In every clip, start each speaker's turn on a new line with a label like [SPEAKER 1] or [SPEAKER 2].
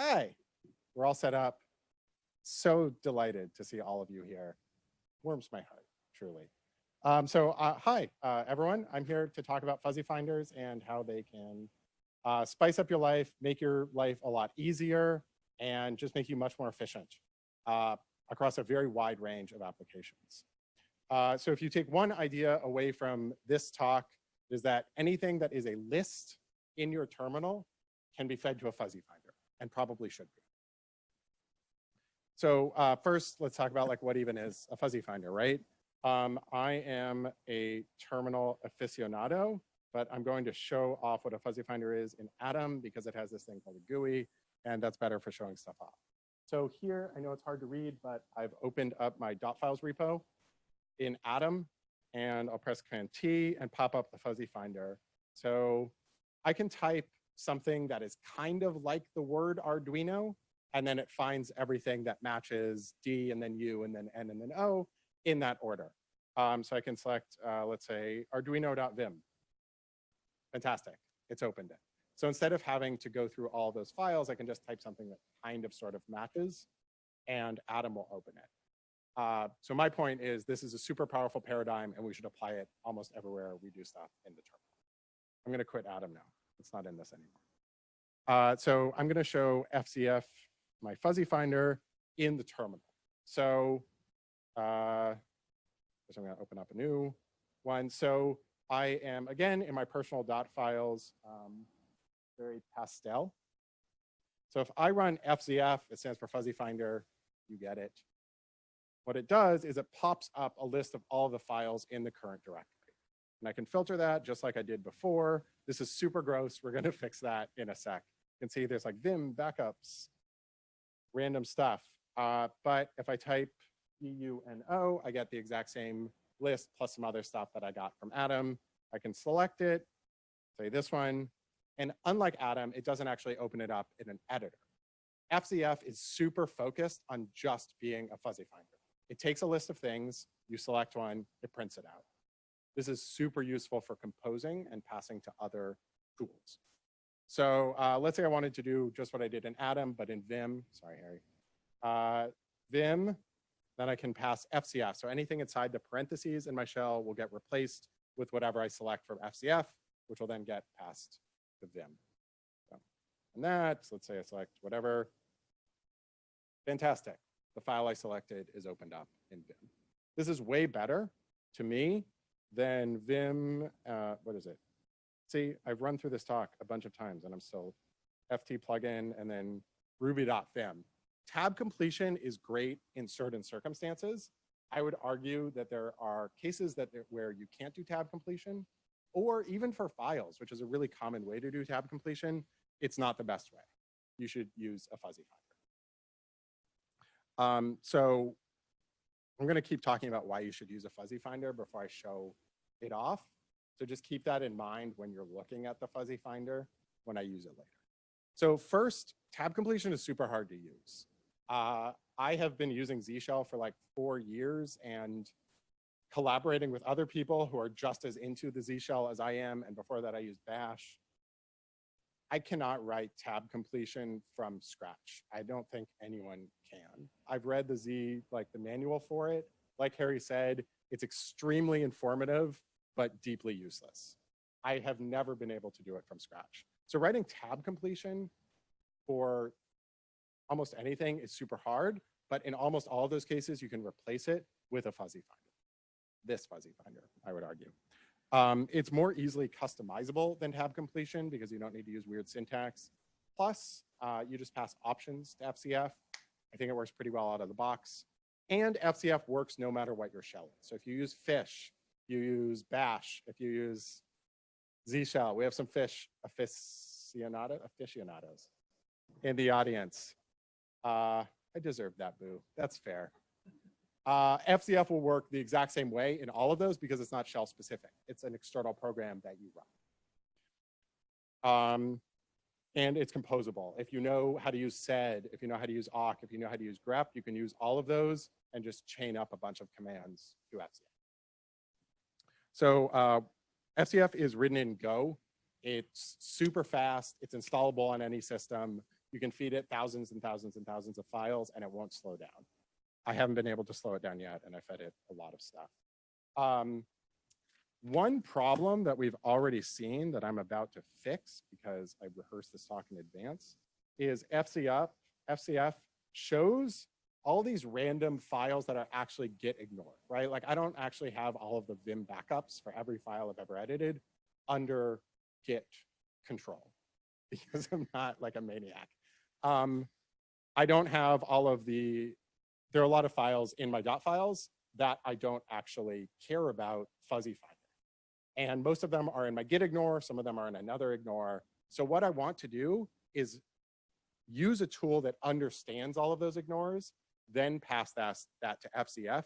[SPEAKER 1] Hi, we're all set up. So delighted to see all of you here. Warms my heart, truly. Hi, everyone. I'm here to talk about fuzzy finders and how they can spice up your life, make your life a lot easier, and just make you much more efficient across a very wide range of applications. So if you take one idea away from this talk, is that anything that is a list in your terminal can be fed to a fuzzy finder, and probably should be. So first, let's talk about like what even is a fuzzy finder, right? I am a terminal aficionado, but I'm going to show off what a fuzzy finder is in Atom because it has this thing called a GUI, and that's better for showing stuff off. So here, I know it's hard to read, but I've opened up my .files repo in Atom, and I'll press Command T and pop up the fuzzy finder. So I can type something that is kind of like the word Arduino, and then it finds everything that matches D and then U and then N and then O in that order. So I can select, let's say, arduino.vim. Fantastic, it's opened it. So instead of having to go through all those files, I can just type something that kind of sort of matches, and Atom will open it. So my point is this is a super powerful paradigm, and we should apply it almost everywhere we do stuff in the terminal. I'm going to quit Atom now. It's not in this anymore. So I'm going to show FCF, my fuzzy finder, in the terminal. So I'm going to open up a new one. So I am, again, in my personal .files, very pastel. So if I run FZF, it stands for fuzzy finder, you get it. What it does is it pops up a list of all the files in the current directory. And I can filter that just like I did before. This is super gross. We're going to fix that in a sec. You can see there's like Vim, backups, random stuff. But if I type EUNO, I get the exact same list plus some other stuff that I got from Atom. I can select it, say this one. And unlike Atom, it doesn't actually open it up in an editor. FZF is super focused on just being a fuzzy finder. It takes a list of things, you select one, it prints it out. This is super useful for composing and passing to other tools. So let's say I wanted to do just what I did in Atom, but in Vim. Sorry, Harry. Vim, then I can pass FCF. So anything inside the parentheses in my shell will get replaced with whatever I select from FCF, which will then get passed to Vim. So, and that, so let's say I select whatever. Fantastic. The file I selected is opened up in Vim. This is way better to me than Vim, what is it? See, I've run through this talk a bunch of times and I'm still FT plugin and then ruby.vim. Tab completion is great in certain circumstances. I would argue that there are cases where you can't do tab completion, or even for files, which is a really common way to do tab completion, it's not the best way. You should use a fuzzy finder. So I'm going to keep talking about why you should use a fuzzy finder before I show it off. So just keep that in mind when you're looking at the fuzzy finder when I use it later. So first, tab completion is super hard to use. I have been using Z Shell for like 4 years and collaborating with other people who are just as into the Z Shell as I am. And before that, I used Bash. I cannot write tab completion from scratch. I don't think anyone can. I've read the manual for it. Like Harry said, it's extremely informative, but deeply useless. I have never been able to do it from scratch. So writing tab completion for almost anything is super hard, but in almost all of those cases, you can replace it with a fuzzy finder. This fuzzy finder, I would argue. It's more easily customizable than tab completion because you don't need to use weird syntax. Plus, you just pass options to FCF. I think it works pretty well out of the box. And FCF works no matter what your shell is. So if you use Fish, you use Bash, if you use Z Shell, we have some Fish aficionados in the audience. I deserve that, boo. That's fair. FCF will work the exact same way in all of those because it's not shell specific. It's an external program that you run. And it's composable. If you know how to use sed, if you know how to use awk, if you know how to use grep, you can use all of those and just chain up a bunch of commands to FCF. So FCF is written in Go. It's super fast. It's installable on any system. You can feed it thousands and thousands and thousands of files and it won't slow down. I haven't been able to slow it down yet, and I fed it a lot of stuff. One problem that we've already seen that I'm about to fix, because I rehearsed this talk in advance, is FCF shows all these random files that are actually Git ignored, right? Like I don't actually have all of the Vim backups for every file I've ever edited under Git control because I'm not like a maniac. I don't have all of there are a lot of files in my dot files that I don't actually care about fuzzy finder. And most of them are in my Git ignore, some of them are in another ignore. So what I want to do is use a tool that understands all of those ignores, then pass that to FCF.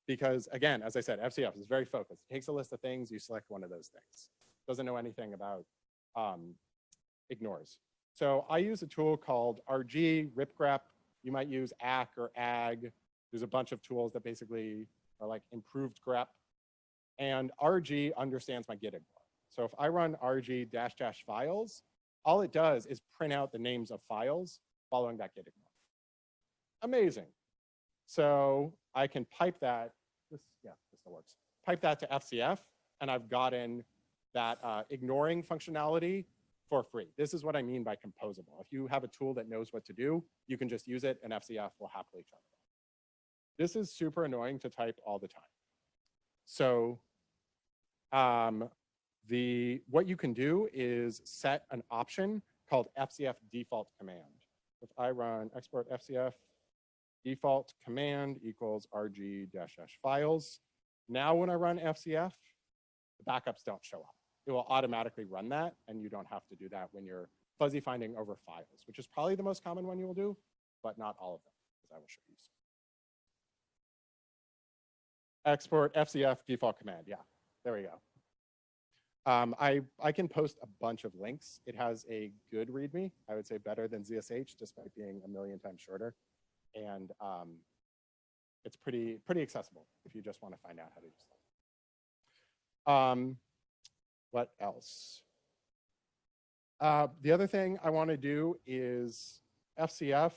[SPEAKER 1] Because again, as I said, FCF is very focused. It takes a list of things, you select one of those things. Doesn't know anything about ignores. So I use a tool called RG, ripgrep. You might use ACK or AG. There's a bunch of tools that basically are like improved grep. And RG understands my Git ignore. So if I run RG -- files, all it does is print out the names of files following that Git ignore. Amazing. So I can pipe that, this still works. Pipe that to FCF, and I've gotten that ignoring functionality for free. This is what I mean by composable. If you have a tool that knows what to do, you can just use it and FCF will happily chug it. This is super annoying to type all the time. So what you can do is set an option called FCF default command. If I run export FCF default command equals RG -- files. Now when I run FCF, the backups don't show up. It will automatically run that, and you don't have to do that when you're fuzzy finding over files, which is probably the most common one you will do, but not all of them, as I will show you soon. Export FCF default command. Yeah, there we go. I can post a bunch of links. It has a good README, I would say better than ZSH, despite being a million times shorter. And it's pretty accessible if you just want to find out how to do stuff. What else? The other thing I want to do is FCF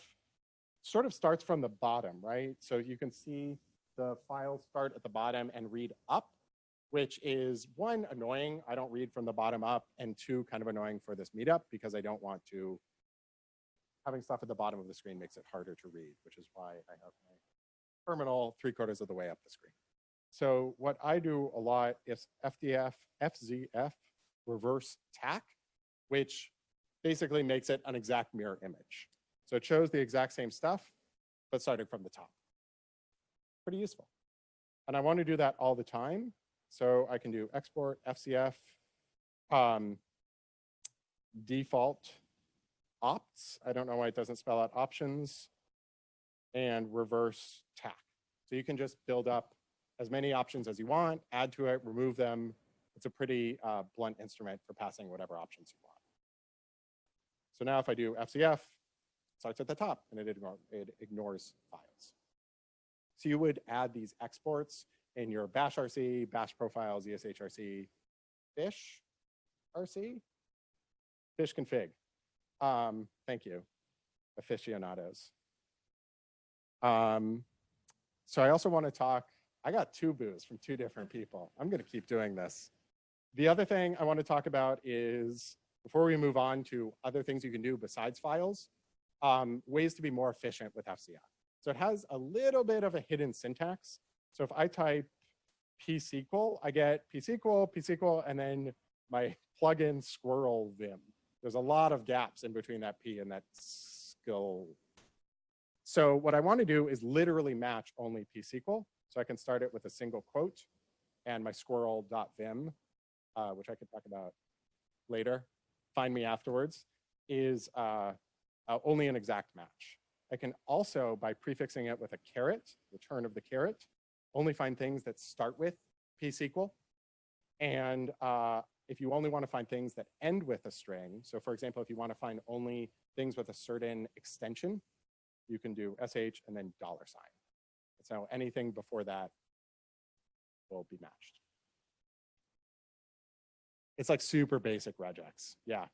[SPEAKER 1] sort of starts from the bottom, right? So you can see the files start at the bottom and read up, which is one, annoying. I don't read from the bottom up, and two, kind of annoying for this meetup because I don't want to, having stuff at the bottom of the screen makes it harder to read, which is why I have my terminal 3/4 of the way up the screen. So what I do a lot is FZF reverse TAC, which basically makes it an exact mirror image. So it shows the exact same stuff, but starting from the top. Pretty useful. And I want to do that all the time. So I can do export FCF default opts. I don't know why it doesn't spell out options, and reverse TAC. So you can just build up as many options as you want, add to it, remove them. It's a pretty blunt instrument for passing whatever options you want. So now if I do FCF, it starts at the top and it ignores files. So you would add these exports in your bash RC, bash profile, ZSH RC, fish RC, fish config. Thank you, aficionados. So I also want to talk, I got 2 boos from 2 different people. I'm going to keep doing this. The other thing I want to talk about is, before we move on to other things you can do besides files, ways to be more efficient with FCF. So it has a little bit of a hidden syntax. So if I type psql, I get psql, and then my plugin squirrel vim. There's a lot of gaps in between that P and that skill. So what I want to do is literally match only psql. So I can start it with a single quote and my squirrel.vim, which I could talk about later, find me afterwards, is only an exact match. I can also, by prefixing it with a caret, return of the caret, only find things that start with psql. And if you only want to find things that end with a string, so for example, if you want to find only things with a certain extension, you can do sh and then $. So anything before that will be matched. It's like super basic regex, yeah.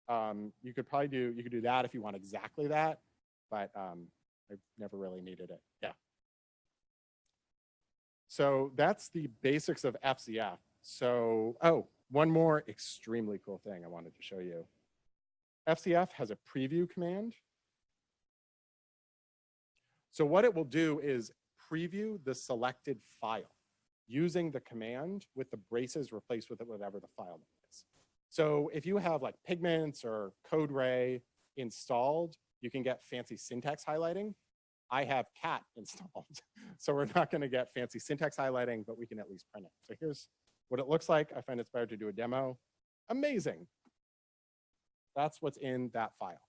[SPEAKER 1] You could do that if you want exactly that, but I've never really needed it. Yeah. So that's the basics of FZF. So, oh, one more extremely cool thing I wanted to show you. FZF has a preview command. So what it will do is preview the selected file using the command with the braces replaced with whatever the file name is. So if you have like pigments or CodeRay installed, you can get fancy syntax highlighting. I have cat installed, so we're not going to get fancy syntax highlighting, but we can at least print it. So here's what it looks like. I find it's better to do a demo. Amazing. That's what's in that file.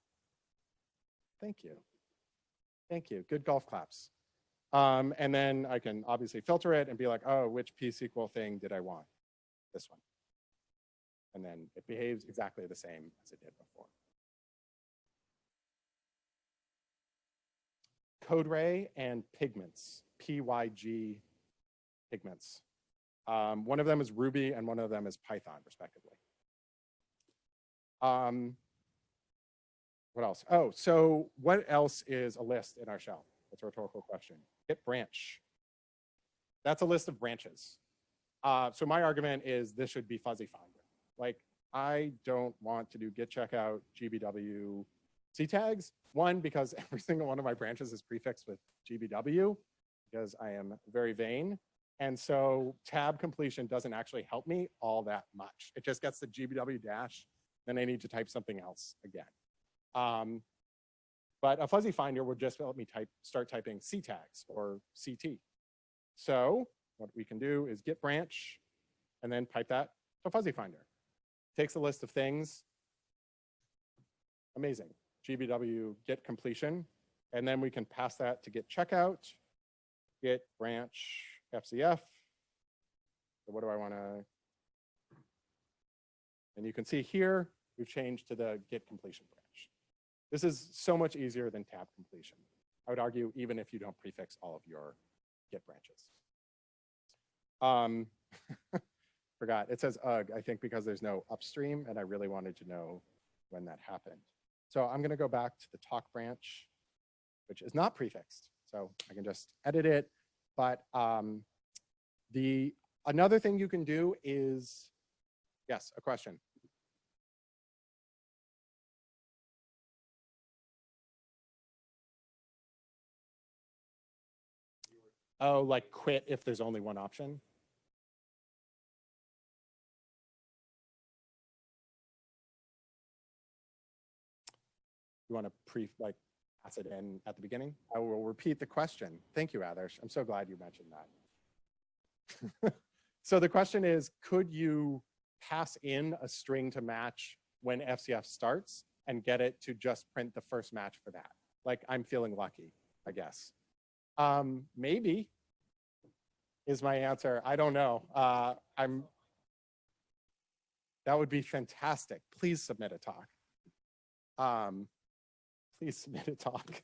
[SPEAKER 1] Thank you. Thank you. Good golf claps. And then I can obviously filter it and be like, oh, which P-SQL thing did I want? This one. And then it behaves exactly the same as it did before. CodeRay and pigments, PYG pigments. One of them is Ruby and one of them is Python, respectively. What else? Oh, so what else is a list in our shell? That's a rhetorical question. Git branch. That's a list of branches. So my argument is this should be fuzzy finder. Like, I don't want to do git checkout GBW C tags. One, because every single one of my branches is prefixed with GBW, because I am very vain. And so tab completion doesn't actually help me all that much. It just gets the GBW dash, then I need to type something else again. But a fuzzy finder would just let me start typing C tags or CT. So what we can do is git branch and then pipe that to fuzzy finder. Takes a list of things. Amazing. GBW git completion. And then we can pass that to git checkout, git branch FZF. So what do I want to? And you can see here, we've changed to the git completion branch. This is so much easier than tab completion. I would argue even if you don't prefix all of your git branches. Forgot, it says ugh, I think because there's no upstream and I really wanted to know when that happened. So I'm gonna go back to the talk branch, which is not prefixed. So I can just edit it. But another thing you can do is, yes, a question. Oh, like quit if there's only one option? You want to pass it in at the beginning? I will repeat the question. Thank you, Adarsh. I'm so glad you mentioned that. So the question is, could you pass in a string to match when FCF starts and get it to just print the first match for that? Like, I'm feeling lucky, I guess. Maybe is my answer. I don't know. That would be fantastic. Please submit a talk. Please submit a talk.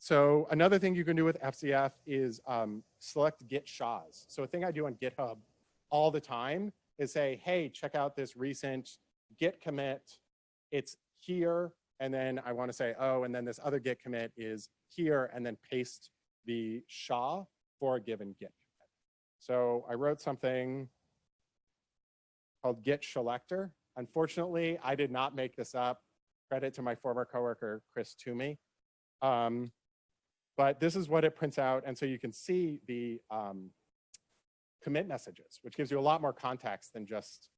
[SPEAKER 1] So another thing you can do with FCF is select git SHAs. So a thing I do on GitHub all the time is say, hey, check out this recent git commit. It's here. And then I want to say, oh, and then this other git commit is here, and then paste the SHA for a given git commit. So I wrote something called git selector. Unfortunately, I did not make this up. Credit to my former coworker, Chris Toomey. But this is what it prints out. And so you can see the commit messages, which gives you a lot more context than just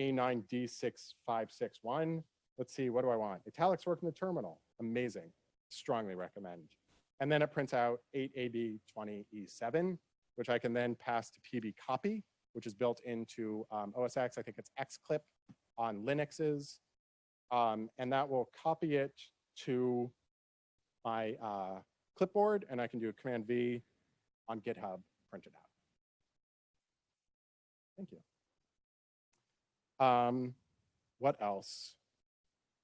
[SPEAKER 1] A9D6561. Let's see, what do I want? Italics work in the terminal. Amazing. Strongly recommend. And then it prints out 8AB20E7, which I can then pass to PB copy, which is built into OS X. I think it's Xclip on Linuxes. And that will copy it to my clipboard, and I can do a Command V on GitHub, print it out. Thank you. What else?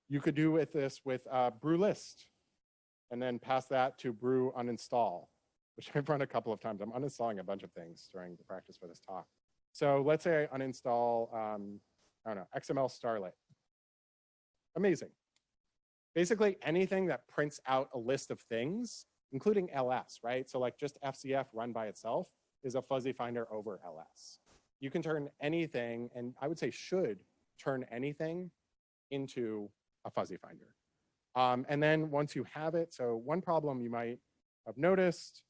[SPEAKER 1] You could do with this with brew list, and then pass that to brew uninstall, which I've run a couple of times. I'm uninstalling a bunch of things during the practice for this talk. So let's say I uninstall I don't know, XML Starlet. Amazing. Basically anything that prints out a list of things, including ls, right? So like just FCF run by itself is a fuzzy finder over ls. You can turn anything, and I would say should turn anything into a fuzzy finder. And then once you have it, so one problem you might have noticed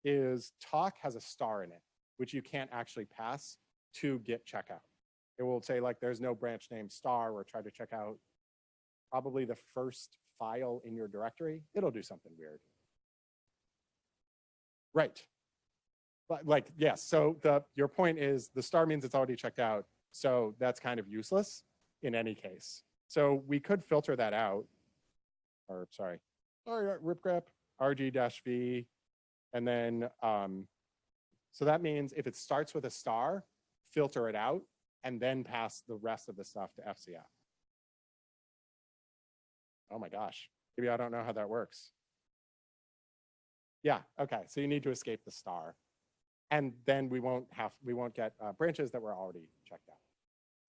[SPEAKER 1] is talk has a star in it, which you can't actually pass to git checkout. It will say like there's no branch name star, or try to check out probably the first file in your directory. It'll do something weird. Right. But like, yes, so your point is the star means it's already checked out. So that's kind of useless in any case. So we could filter that out, or sorry, ripgrep rg-v, and then, so that means if it starts with a star, filter it out, and then pass the rest of the stuff to FCF. Oh my gosh, maybe I don't know how that works. Yeah, okay, so you need to escape the star. And then we won't get branches that were already checked out.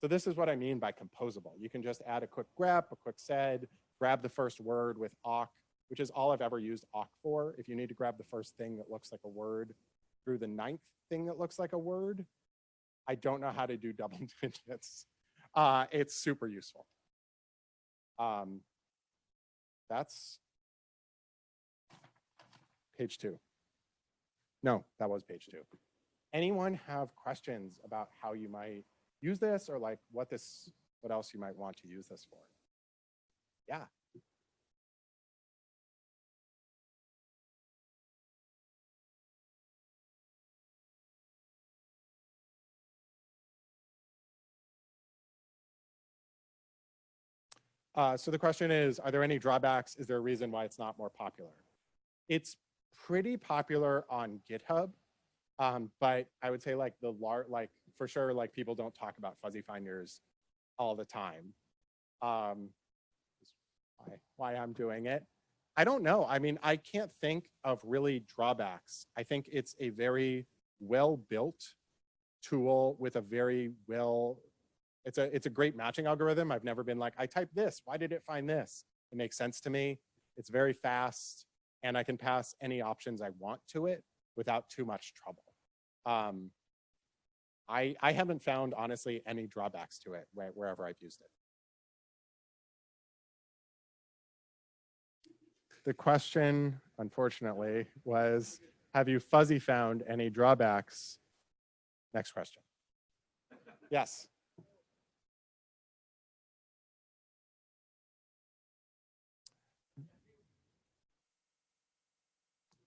[SPEAKER 1] So this is what I mean by composable. You can just add a quick grep, a quick sed, grab the first word with awk, which is all I've ever used awk for. If you need to grab the first thing that looks like a word through the 9th thing that looks like a word, I don't know how to do double digits. It's super useful. That's page 2. No, that was page 2. Anyone have questions about how you might use this, or like what else you might want to use this for? Yeah. So the question is, are there any drawbacks? Is there a reason why it's not more popular? It's pretty popular on GitHub, but I would say like for sure, like people don't talk about fuzzy finders all the time. Why I'm doing it. I don't know. I mean, I can't think of really drawbacks. I think it's a very well-built tool with a very it's a great matching algorithm. I've never been like, I typed this, why did it find this? It makes sense to me. It's very fast, and I can pass any options I want to it without too much trouble. I haven't found, honestly, any drawbacks to it wherever I've used it. The question, unfortunately, was, have you fuzzy found any drawbacks? Next question. Yes.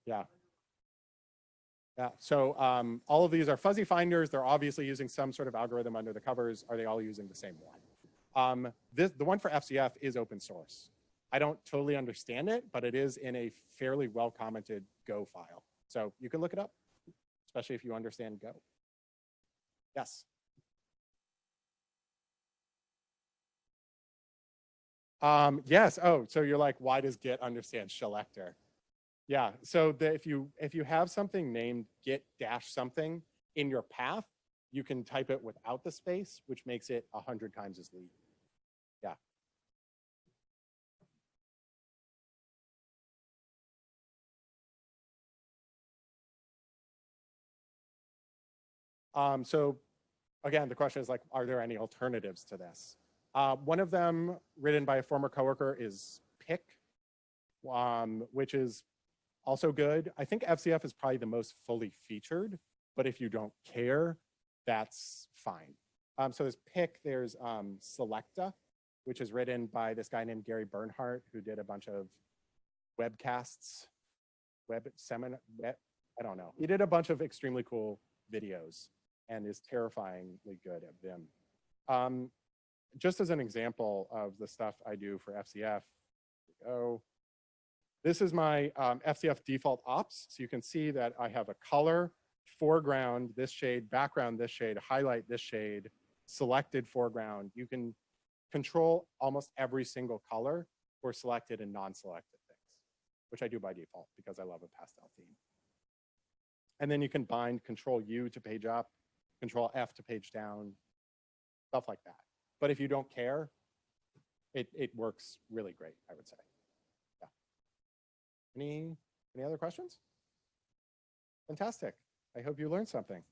[SPEAKER 1] Yeah. Yeah, so all of these are fuzzy finders. They're obviously using some sort of algorithm under the covers. Are they all using the same one? The one for FCF is open source. I don't totally understand it, but it is in a fairly well-commented Go file. So you can look it up, especially if you understand Go. Yes. Yes, oh, so you're like, why does Git understand selector? Yeah, so if you have something named git dash something in your path, you can type it without the space, which makes it 100 times as lead. Yeah. So again, the question is like, are there any alternatives to this? One of them written by a former coworker is pick, which is also good. I think FCF is probably the most fully featured, but if you don't care, that's fine. So there's pick, there's selecta, which is written by this guy named Gary Bernhardt, who did a bunch of webcasts, I don't know. He did a bunch of extremely cool videos and is terrifyingly good at Vim. Just as an example of the stuff I do for FCF, this is my FCF default ops. So you can see that I have a color, foreground, this shade, background, this shade, highlight, this shade, selected foreground. You can control almost every single color for selected and non-selected things, which I do by default because I love a pastel theme. And then you can bind Control U to page up, Control F to page down, stuff like that. But if you don't care, it works really great, I would say. Yeah. Any other questions? Fantastic. I hope you learned something.